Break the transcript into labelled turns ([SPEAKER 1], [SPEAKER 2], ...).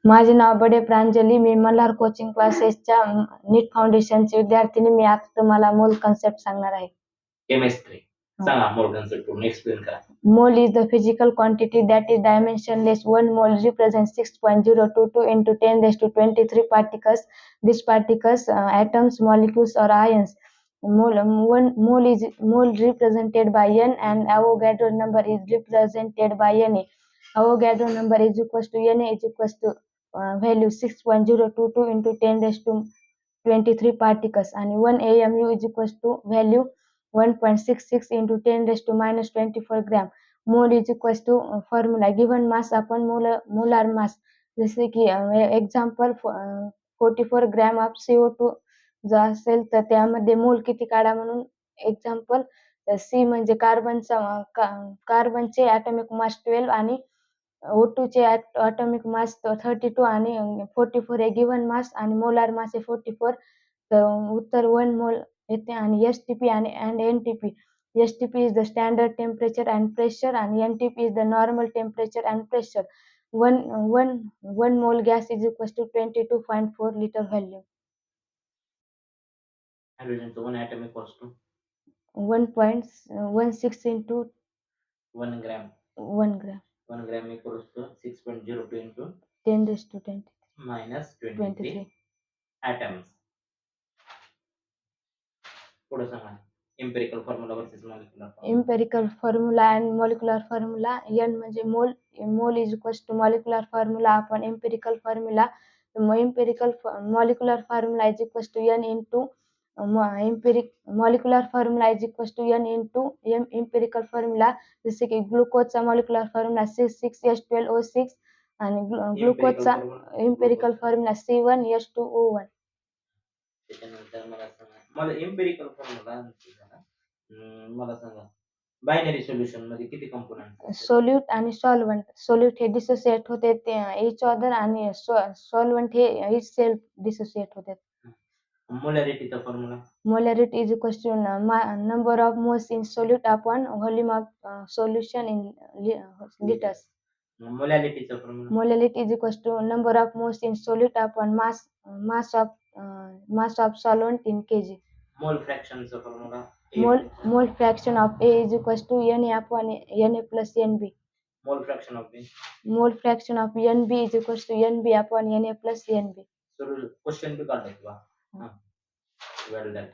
[SPEAKER 1] माझे नाव बडे प्रांजली. मी मल्हार कोचिंग क्लासेसच्या नीट फाउंडेशनची विद्यार्थिनी. मी आता तुम्हाला मोल कन्सेप्ट सांगणार आहे.
[SPEAKER 2] केमिस्ट्री सांगा. मोल कन्सेप्ट पूर्ण एक्सप्लेन करा.
[SPEAKER 1] Mole is the physical quantity that is dimensionless. 1 mole represents 6.022 into 10 raised to 23 particles. These particles, atoms, molecules, or ions. Mole represented by N, and Avogadro number is represented by Na. Avogadro number is equals to Na is equals to value 6.022 into 10 raised to 23 particles, and 1 AMU is equals to value 1.66 into 10 raised to minus 24 gram. Mole is equals to formula given mass upon molar mass. जसे की example 44 gram of CO2 जो असेल तर त्यामध्ये मोल किती काढा म्हणून एक्झाम्पल सी म्हणजे कार्बनचे ॲटॉमिक मास 12 आणि O2 चे ॲटॉमिक मास 32 आणि 44 हे गिव्हन मास आणि मोलार मास हे 44. तर उत्तर 1 मोल येते. आणि STP आणि NTP. STP is the standard temperature and pressure, and NTP is the normal temperature and pressure. One mole gas is equals to 22.4 liter volume.
[SPEAKER 2] Hydrogenचं 1 atomic cost to
[SPEAKER 1] 1.16 into
[SPEAKER 2] 1 gram.
[SPEAKER 1] 1 gram.
[SPEAKER 2] 1 gram equals to 6.02 into
[SPEAKER 1] 10 raised to 10
[SPEAKER 2] minus 23
[SPEAKER 1] 23.
[SPEAKER 2] atoms. पुढे सांगा. Empirical formula versus molecular formula.
[SPEAKER 1] Empirical formula and molecular formula. N म्हणजे mole is equals to molecular formula upon empirical formula. Molecular formula is equals to N into molecular formula is equals to N into empirical formula. जसे की ग्लुकोजचा molecular formula C6H12O6 आणि ग्लुकोजचा empirical formula C1H2O1.
[SPEAKER 2] त्याच्यानंतर मला empirical formula मला सांगा. Binary solution मध्ये किती component?
[SPEAKER 1] Solute आणि सॉल्व्हंट. सोल्यूट हे डिसोसिएट होते इच अदर, आणि सॉल्व्हंट हे इच सेल्फ डिसोसिएट होते.
[SPEAKER 2] मोलॅरिटीचा formula.
[SPEAKER 1] Molarity is equals to number of moles in solute upon volume of solution in litres.
[SPEAKER 2] मोलॅरिटीचा formula.
[SPEAKER 1] Molarity is equals to number of moles in solute upon mass of solvent in kg.
[SPEAKER 2] Mole फ्रॅक्शनचा formula.
[SPEAKER 1] Mole fraction of A is equals to Na upon Na plus Nb.
[SPEAKER 2] Mole fraction of B.
[SPEAKER 1] Mole fraction of Nb is equals to Nb upon Na plus Nb.
[SPEAKER 2] Question B काढायचं बा. Well done.